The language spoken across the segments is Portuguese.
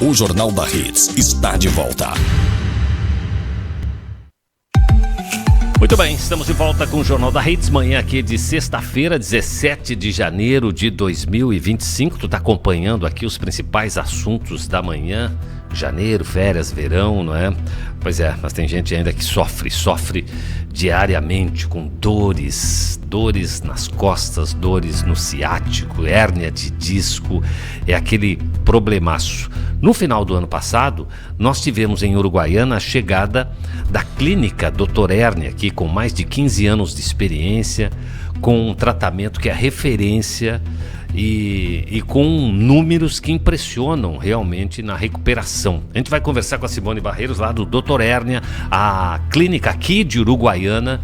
O Jornal da Hits está de volta. Muito bem, estamos de volta com o Jornal da Hits, manhã aqui de sexta-feira, 17 de janeiro de 2025. Tu tá acompanhando aqui os principais assuntos da manhã. Janeiro, férias, verão, não é? Pois é, mas tem gente ainda que sofre diariamente com dores nas costas, dores no ciático, hérnia de disco, é aquele problemaço. No final do ano passado, nós tivemos em Uruguaiana a chegada da clínica Dr. Hérnia, aqui com mais de 15 anos de experiência, com um tratamento que é referência e com números que impressionam realmente na recuperação. A gente vai conversar com a Simone Barreiros lá do Dr. Hérnia, a clínica aqui de Uruguaiana,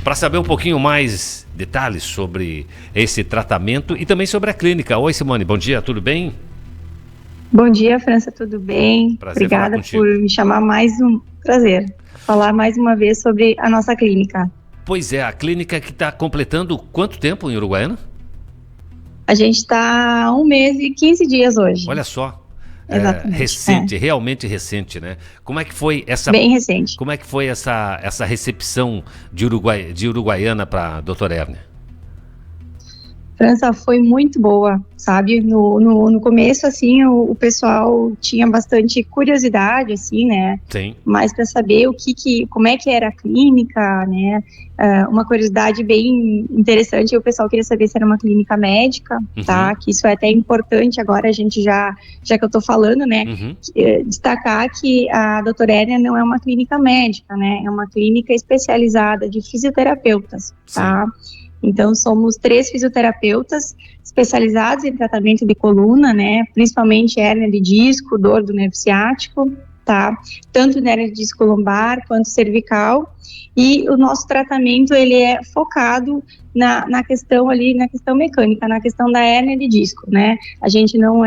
para saber um pouquinho mais detalhes sobre esse tratamento e também sobre a clínica. Oi, Simone, bom dia, tudo bem? Bom dia, França, tudo bem? Prazer. Obrigada por me chamar prazer, falar mais uma vez sobre a nossa clínica. Pois é, a clínica que está completando quanto tempo em Uruguaiana? A gente está há 1 mês e 15 dias hoje. Olha só, Exatamente, realmente recente, né? Como é que foi essa... Bem recente. Como é que foi essa recepção de Uruguaiana para a doutora Hérnia? França, foi muito boa, sabe? No começo, assim, o pessoal tinha bastante curiosidade, assim, né? Sim. Mas para saber como é que era a clínica, né? Uma curiosidade bem interessante, o pessoal queria saber se era uma clínica médica, tá? Que isso é até importante agora, a gente já que eu tô falando, né? Destacar que a doutora Hérnia não é uma clínica médica, né? É uma clínica especializada de fisioterapeutas, tá? Sim. Então, somos 3 fisioterapeutas especializados em tratamento de coluna, né? Principalmente hérnia de disco, dor do nervo ciático, tá? Tanto na hérnia de disco lombar quanto cervical. E o nosso tratamento, ele é focado na questão mecânica, na questão da hérnia de disco, né? A gente não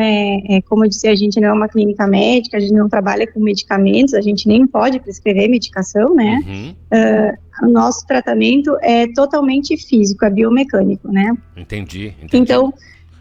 como eu disse, a gente não é uma clínica médica, a gente não trabalha com medicamentos, a gente nem pode prescrever medicação, né? O nosso tratamento é totalmente físico, é biomecânico, né? Entendi. Então,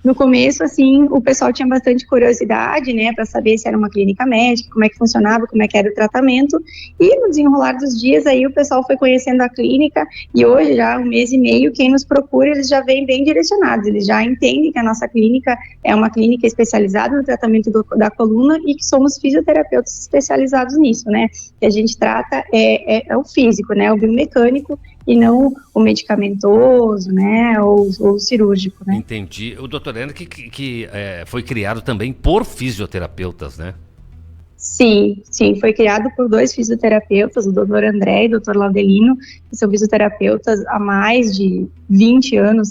no começo, assim, o pessoal tinha bastante curiosidade, né, para saber se era uma clínica médica, como é que funcionava, como é que era o tratamento, e no desenrolar dos dias aí o pessoal foi conhecendo a clínica, e hoje já 1 mês e meio, quem nos procura, eles já vêm bem direcionados, eles já entendem que a nossa clínica é uma clínica especializada no tratamento da coluna e que somos fisioterapeutas especializados nisso, né, que a gente trata é o físico, né, o biomecânico, e não o medicamentoso, né, ou o cirúrgico, né. Entendi. O doutor Hérnia que foi criado também por fisioterapeutas, né? Sim, foi criado por 2 fisioterapeutas, o doutor André e o doutor Laudelino, que são fisioterapeutas há mais de 20 anos,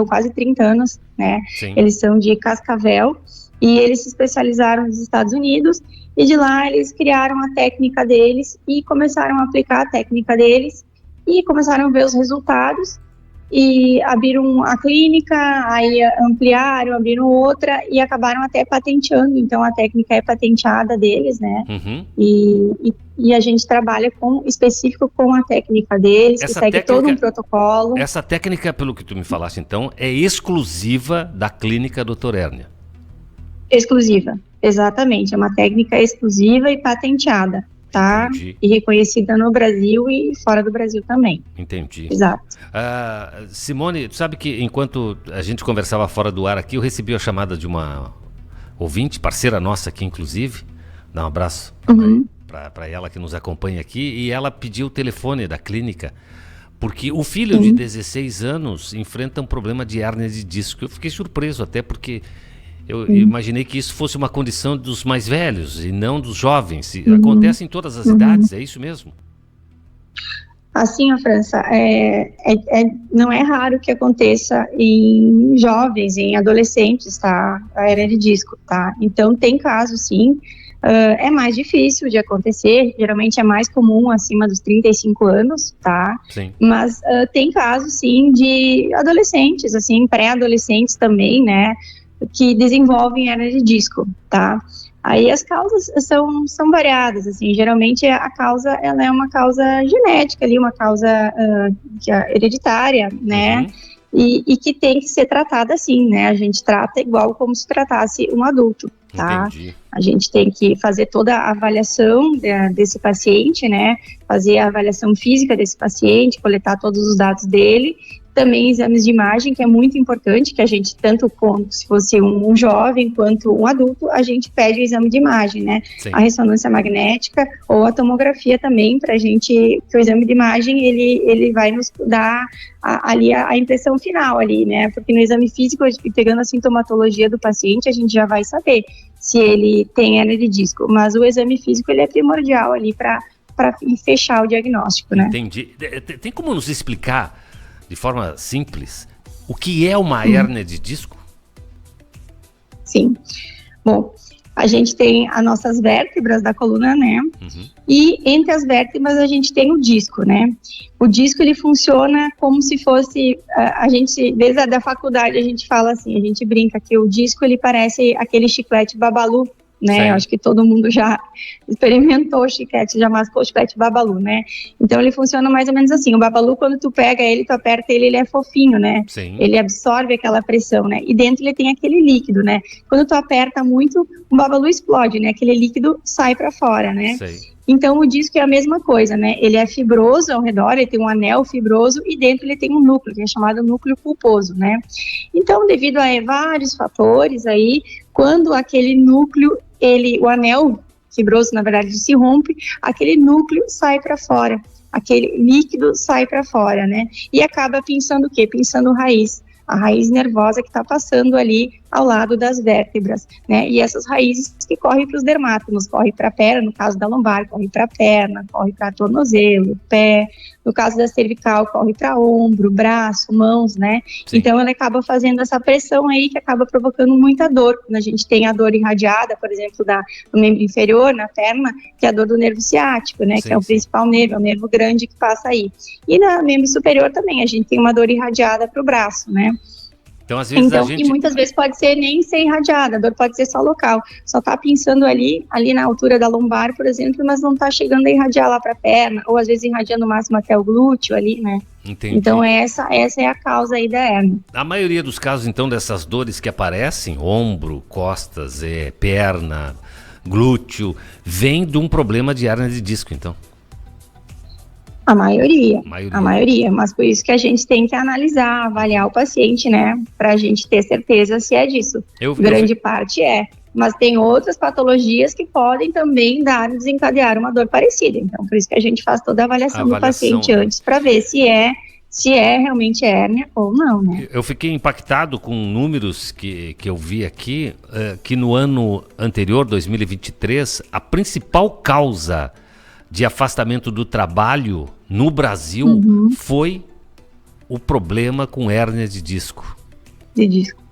quase 30 anos, né? Sim. Eles são de Cascavel e eles se especializaram nos Estados Unidos e de lá eles criaram a técnica deles e começaram a aplicar a técnica deles e começaram a ver os resultados e abriram a clínica, aí ampliaram, abriram outra e acabaram até patenteando, então a técnica é patenteada deles, né? E a gente trabalha específico com a técnica deles, que segue todo um protocolo. Essa técnica, pelo que tu me falaste então, é exclusiva da clínica Dr. Hérnia? Exclusiva, exatamente, é uma técnica exclusiva e patenteada. Tá? Entendi. E reconhecida no Brasil e fora do Brasil também. Entendi. Exato. Simone, tu sabe que enquanto a gente conversava fora do ar aqui, eu recebi a chamada de uma ouvinte, parceira nossa aqui inclusive, dá um abraço para ela que nos acompanha aqui, e ela pediu o telefone da clínica, porque o filho de 16 anos enfrenta um problema de hérnia de disco. Eu fiquei surpreso até porque... Eu imaginei que isso fosse uma condição dos mais velhos e não dos jovens. Acontece em todas as idades, é isso mesmo? Assim, a França, não é raro que aconteça em jovens, em adolescentes, tá? A hérnia de disco, tá? Então, tem casos, sim. É mais difícil de acontecer, geralmente é mais comum acima dos 35 anos, tá? Sim. Mas tem casos, sim, de adolescentes, assim, pré-adolescentes também, né? Que desenvolvem hérnia de disco, tá? Aí as causas são variadas, assim, geralmente a causa, ela é uma causa genética ali, uma causa hereditária, né? E que tem que ser tratada assim, né? A gente trata igual como se tratasse um adulto, tá? Entendi. A gente tem que fazer toda a avaliação desse paciente, né? Fazer a avaliação física desse paciente, coletar todos os dados dele. Também exames de imagem, que é muito importante, que a gente, tanto como se fosse um jovem quanto um adulto, a gente pede o exame de imagem, né? Sim. A ressonância magnética ou a tomografia também, para a gente, que o exame de imagem, ele vai nos dar ali a impressão final ali, né? Porque no exame físico, pegando a sintomatologia do paciente, a gente já vai saber se ele tem hernia de disco, mas o exame físico, ele é primordial ali para fechar o diagnóstico, né? Entendi. Tem como nos explicar de forma simples, o que é uma hérnia de disco? Sim. Bom, a gente tem as nossas vértebras da coluna, né? E entre as vértebras a gente tem o disco, né? O disco, ele funciona como se fosse, a gente, desde a da faculdade a gente fala assim, a gente brinca que o disco, ele parece aquele chiclete Babalu, né? Eu acho que todo mundo já experimentou o chiclete, já mascou o chiclete Babalu, né? Então ele funciona mais ou menos assim. O Babalu, quando tu pega ele, tu aperta ele, ele é fofinho, né? Sim. Ele absorve aquela pressão, né? E dentro ele tem aquele líquido, né? Quando tu aperta muito, o Babalu explode, né? Aquele líquido sai para fora, né? Sei. Então o disco é a mesma coisa, né? Ele é fibroso ao redor, ele tem um anel fibroso e dentro ele tem um núcleo, que é chamado núcleo pulposo, né? Então, devido a vários fatores aí, quando aquele núcleo, o anel fibroso, na verdade, se rompe, aquele núcleo sai para fora, aquele líquido sai para fora, né? E acaba pinçando o quê? Pinçando a raiz nervosa que está passando ali ao lado das vértebras, né? E essas raízes que correm para os dermátomos, correm para a perna, no caso da lombar, corre para a perna, corre para tornozelo, pé, no caso da cervical, corre para ombro, braço, mãos, né? Sim. Então ela acaba fazendo essa pressão aí que acaba provocando muita dor. Quando a gente tem a dor irradiada, por exemplo, do membro inferior, na perna, que é a dor do nervo ciático, né? Sim, que é o principal nervo, é o nervo grande que passa aí. E no membro superior também, a gente tem uma dor irradiada para o braço, né? Então, às vezes, E muitas vezes pode ser nem ser irradiada, a dor pode ser só local, só tá pinçando ali na altura da lombar, por exemplo, mas não tá chegando a irradiar lá para a perna, ou às vezes irradiando o máximo até o glúteo ali, né? Entendi. Então essa é a causa aí da hérnia. A maioria dos casos, então, dessas dores que aparecem, ombro, costas, perna, glúteo, vem de um problema de hérnia de disco, então? A maioria, mas por isso que a gente tem que analisar, avaliar o paciente, né, pra gente ter certeza se é disso. Grande parte é, mas tem outras patologias que podem também desencadear uma dor parecida, então por isso que a gente faz toda a avaliação do paciente antes, para ver se é realmente hérnia ou não, né. Eu fiquei impactado com números que eu vi aqui, que no ano anterior, 2023, a principal causa de afastamento do trabalho no Brasil foi o problema com hérnia de disco. De disco,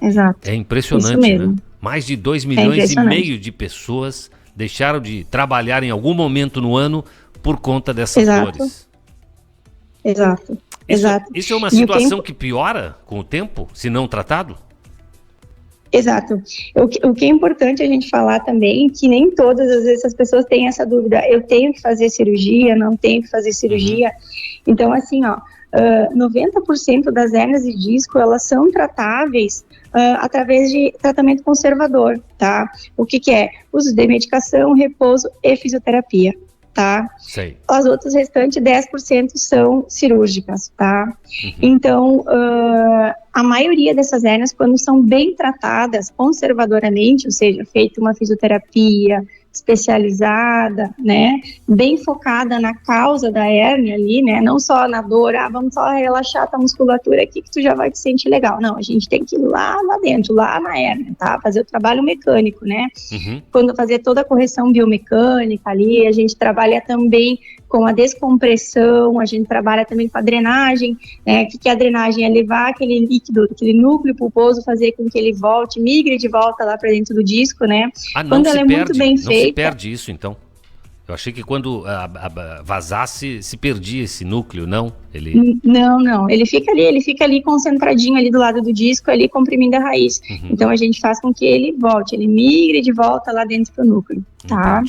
exato. É impressionante, isso mesmo, né? Mais de 2,5 milhões de pessoas deixaram de trabalhar em algum momento no ano por conta dessas dores. Exato. Isso é uma situação que piora com o tempo, se não tratado? Exato. O que é importante a gente falar também é que nem todas as vezes as pessoas têm essa dúvida, eu tenho que fazer cirurgia, não tenho que fazer cirurgia. Então, assim, 90% das hérnias de disco, elas são tratáveis através de tratamento conservador, tá? O que é? Uso de medicação, repouso e fisioterapia, tá? Sei. As outras restantes, 10% são cirúrgicas, tá? Então, a maioria dessas hérnias, quando são bem tratadas conservadoramente, ou seja, feita uma fisioterapia especializada, né, bem focada na causa da hérnia ali, né, não só na dor, vamos só relaxar a musculatura aqui que tu já vai te sentir legal. Não, a gente tem que ir lá dentro, lá na hérnia, tá, fazer o trabalho mecânico, né, quando fazer toda a correção biomecânica ali, a gente trabalha também com a descompressão, a gente trabalha também com a drenagem, né, que a drenagem é levar aquele líquido, aquele núcleo pulposo, fazer com que ele volte, migre de volta lá para dentro do disco, né, quando ela é muito bem feita. Não se perde isso, então? Eu achei que quando vazasse, se perdia esse núcleo, não? Não, ele fica ali concentradinho ali do lado do disco, ali comprimindo a raiz. Então a gente faz com que ele volte, ele migre de volta lá dentro do núcleo, tá?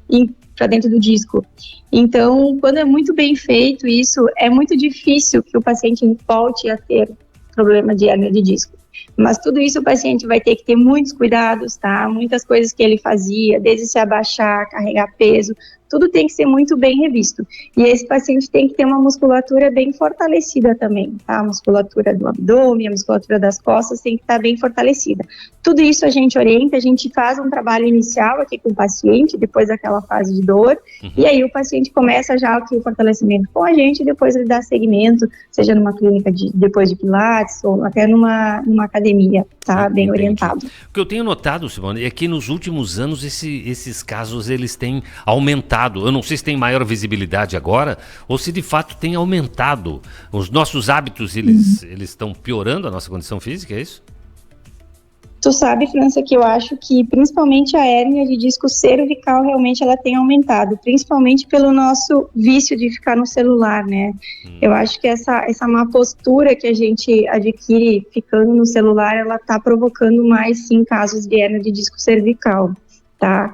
E para dentro do disco. Então, quando é muito bem feito isso, é muito difícil que o paciente volte a ter problema de hérnia de disco. Mas tudo isso o paciente vai ter que ter muitos cuidados, tá? Muitas coisas que ele fazia, desde se abaixar, carregar peso, tudo tem que ser muito bem revisto. E esse paciente tem que ter uma musculatura bem fortalecida também, tá? A musculatura do abdômen, a musculatura das costas tem que estar bem fortalecida. Tudo isso a gente orienta, a gente faz um trabalho inicial aqui com o paciente, depois daquela fase de dor, e aí o paciente começa já aqui o fortalecimento com a gente, e depois ele dá segmento, seja numa clínica depois de Pilates, ou até numa academia, tá? Bem orientado. O que eu tenho notado, Simone, é que nos últimos anos esses casos eles têm aumentado. Eu não sei se tem maior visibilidade agora ou se de fato tem aumentado. Os nossos hábitos, eles estão piorando a nossa condição física, é isso? Tu sabe, França, que eu acho que principalmente a hérnia de disco cervical realmente ela tem aumentado, principalmente pelo nosso vício de ficar no celular, né? Eu acho que essa má postura que a gente adquire ficando no celular, ela tá provocando mais, sim, casos de hérnia de disco cervical, tá?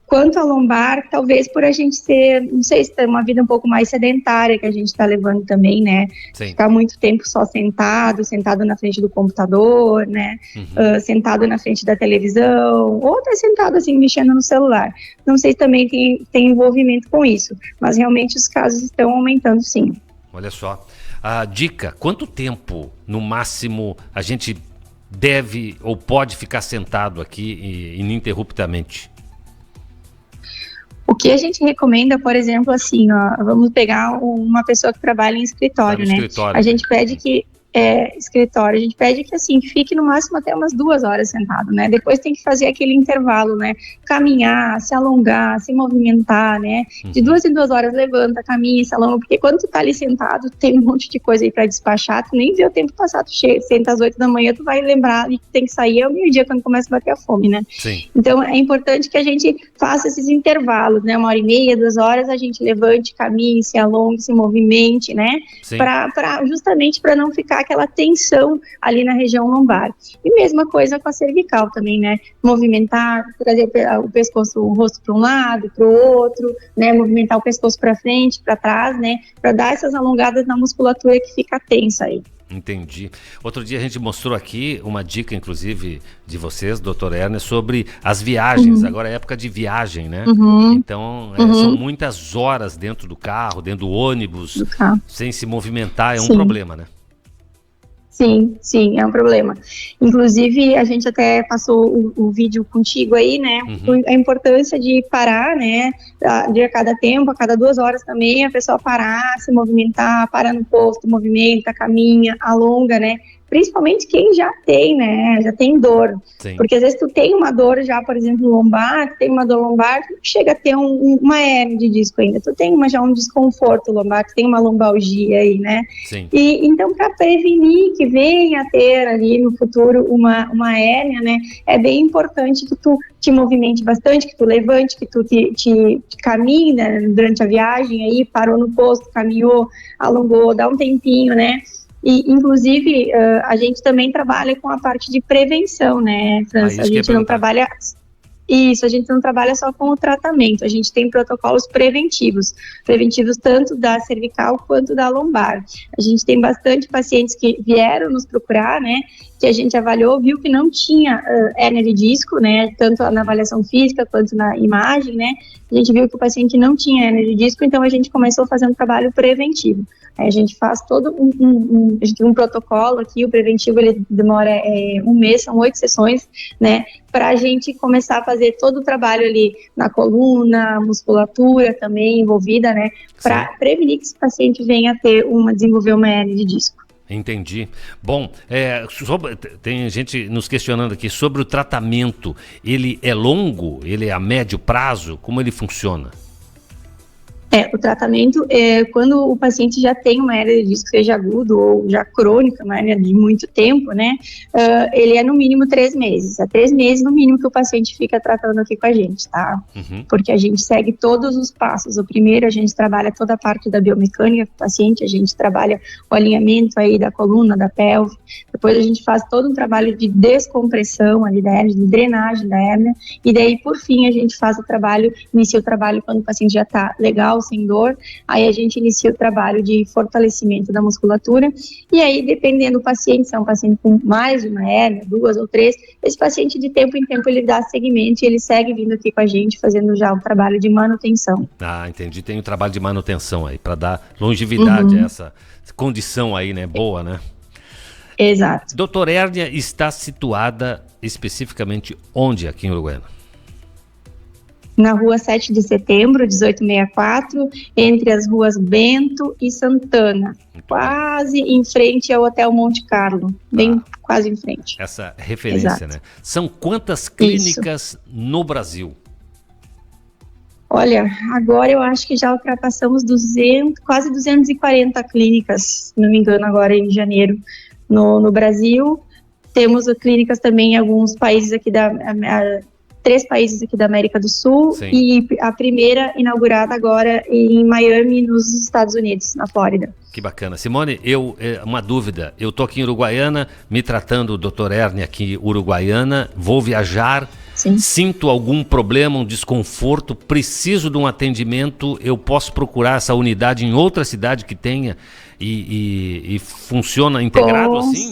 Quanto à lombar, talvez por a gente ser, não sei se tem uma vida um pouco mais sedentária que a gente está levando também, né? Sim. Ficar muito tempo só sentado na frente do computador, né? Sentado na frente da televisão, ou até sentado assim, mexendo no celular. Não sei se também tem envolvimento com isso, mas realmente os casos estão aumentando, sim. Olha só, a dica, quanto tempo, no máximo, a gente deve ou pode ficar sentado aqui ininterruptamente? O que a gente recomenda, por exemplo, assim, ó, vamos pegar uma pessoa que trabalha em escritório, né? Escritório. A gente pede que escritório, a gente pede que assim, fique no máximo até umas 2 horas sentado, né? Depois tem que fazer aquele intervalo, né? Caminhar, se alongar, se movimentar, né? De 2 em 2 horas levanta, caminha, se alonga, porque quando tu tá ali sentado, tem um monte de coisa aí pra despachar, tu nem vê o tempo passar, tu senta às 8 da manhã, tu vai lembrar que tem que sair ao meio-dia quando começa a bater a fome, né? Sim. Então é importante que a gente faça esses intervalos, né? 1h30, 2 horas, a gente levante, caminhe, se alongue, se movimente, né? Justamente para não ficar aquela tensão ali na região lombar. E mesma coisa com a cervical também, né? Movimentar, trazer o pescoço, o rosto para um lado, para o outro, né? Movimentar o pescoço para frente, para trás, né? Para dar essas alongadas na musculatura que fica tensa aí. Entendi. Outro dia a gente mostrou aqui uma dica, inclusive, de vocês, doutora Erna, sobre as viagens. Agora é época de viagem, né? Então, são muitas horas dentro do carro, dentro do ônibus, sem se movimentar, é um problema, né? Sim, é um problema. Inclusive, a gente até passou o vídeo contigo aí, né? A importância de parar, né? De a cada tempo, a cada 2 horas também, a pessoa parar, se movimentar, para no posto, movimenta, caminha, alonga, né? Principalmente quem já tem, né? Já tem dor. Sim. Porque às vezes tu tem uma dor já, por exemplo, lombar, tu tem uma dor lombar, tu chega a ter uma hérnia de disco ainda. Tu tem já um desconforto lombar, tu tem uma lombalgia aí, né? Sim. E então, para prevenir que venha a ter ali no futuro uma hérnia, né? É bem importante que tu te movimente bastante, que tu levante, que tu te caminhe, né, durante a viagem aí, parou no posto, caminhou, alongou, dá um tempinho, né? E, inclusive, a gente também trabalha com a parte de prevenção, né, França? A gente não trabalha... Isso, a gente não trabalha só com o tratamento, a gente tem protocolos preventivos tanto da cervical quanto da lombar. A gente tem bastante pacientes que vieram nos procurar, né, que a gente avaliou, viu que não tinha hérnia de disco, né, tanto na avaliação física quanto na imagem, né, a gente viu que o paciente não tinha hérnia de disco, então a gente começou a fazer um trabalho preventivo. Aí a gente faz todo a gente tem um protocolo aqui, o preventivo ele demora 1 mês, são 8 sessões, né, para a gente começar a fazer todo o trabalho ali na coluna, musculatura também envolvida, né, para prevenir que esse paciente venha a desenvolver uma hérnia de disco. Entendi. Bom, tem gente nos questionando aqui sobre o tratamento. Ele é longo? Ele é a médio prazo? Como ele funciona? O tratamento, quando o paciente já tem uma hérnia de disco, seja agudo ou já crônica, uma hérnia de muito tempo, né, ele é no mínimo 3 meses. É 3 meses no mínimo que o paciente fica tratando aqui com a gente, tá? Porque a gente segue todos os passos. O primeiro, a gente trabalha toda a parte da biomecânica com o paciente, a gente trabalha o alinhamento aí da coluna, da pelve. Depois a gente faz todo um trabalho de descompressão ali da hérnia, de drenagem da hérnia. E daí, por fim, a gente faz inicia o trabalho quando o paciente já tá legal, normal, sem dor, aí a gente inicia o trabalho de fortalecimento da musculatura, e aí dependendo do paciente, se é um paciente com mais de uma hérnia, 2 ou 3, esse paciente de tempo em tempo ele dá seguimento e ele segue vindo aqui com a gente, fazendo já o trabalho de manutenção. Ah, entendi, tem o trabalho de manutenção aí, para dar longevidade a essa condição aí, né, boa, né? Exato. Doutor Hérnia está situada especificamente onde aqui em Uruguaiana? Na rua 7 de setembro, 1864, entre as ruas Bento e Santana, quase em frente ao Hotel Monte Carlo, bem quase em frente. Essa referência, Exato. né? São quantas clínicas no Brasil? Olha, agora eu acho que já ultrapassamos quase 240 clínicas, se não me engano, agora em janeiro, no Brasil. Temos clínicas também em alguns países aqui 3 países aqui da América do Sul. Sim. E a primeira inaugurada agora em Miami, nos Estados Unidos, na Flórida. Que bacana. Simone, uma dúvida, eu tô aqui em Uruguaiana, me tratando do Dr. Hérnia aqui em Uruguaiana, vou viajar, sim, sinto algum problema, um desconforto, preciso de um atendimento, eu posso procurar essa unidade em outra cidade que tenha e funciona integrado assim?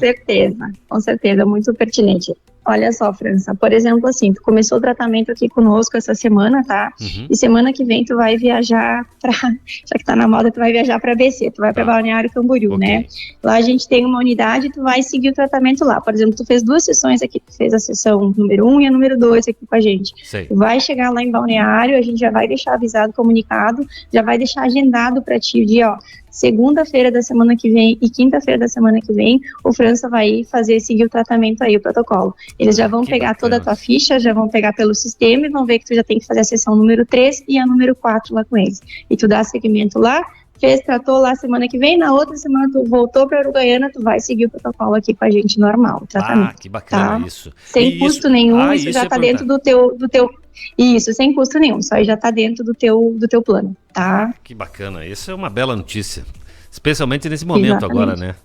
Com certeza, muito pertinente. Olha só, França, por exemplo, assim, tu começou o tratamento aqui conosco essa semana, tá? E semana que vem tu vai viajar já que tá na moda, tu vai viajar pra ABC, tu vai pra Balneário Camboriú, né? Lá a gente tem uma unidade, tu vai seguir o tratamento lá. Por exemplo, tu fez 2 sessões aqui, tu fez a sessão número 1 e a número 2 aqui com a gente. Sei. Tu vai chegar lá em Balneário, a gente já vai deixar avisado, comunicado, já vai deixar agendado pra ti o dia, ó, segunda-feira da semana que vem e quinta-feira da semana que vem, o França vai seguir o tratamento aí, o protocolo. Eles já vão pegar toda a tua ficha, já vão pegar pelo sistema e vão ver que tu já tem que fazer a sessão número 3 e a número 4 lá com eles. E tu dá seguimento lá, tratou lá semana que vem, na outra semana tu voltou para Uruguaiana, tu vai seguir o protocolo aqui com a gente normal, o tratamento. Ah, que bacana, tá? Isso. Sem custo nenhum, isso já tá dentro do teu... Isso, sem custo nenhum, isso aí já tá dentro do teu plano, tá? Que bacana, isso é uma bela notícia, especialmente nesse momento. Exatamente. Agora, né?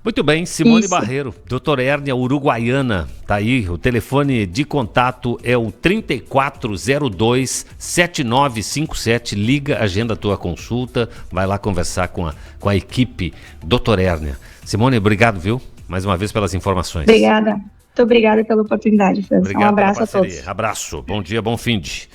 Muito bem, Simone Barreiro, Dr. Hérnia Uruguaiana, tá aí, o telefone de contato é o 3402-7957, liga, agenda a tua consulta, vai lá conversar com a equipe Dr. Hérnia. Simone, obrigado, viu? Mais uma vez pelas informações. Obrigada. Muito obrigada pela oportunidade, França. Um abraço a todos. Abraço, bom dia, bom fim de.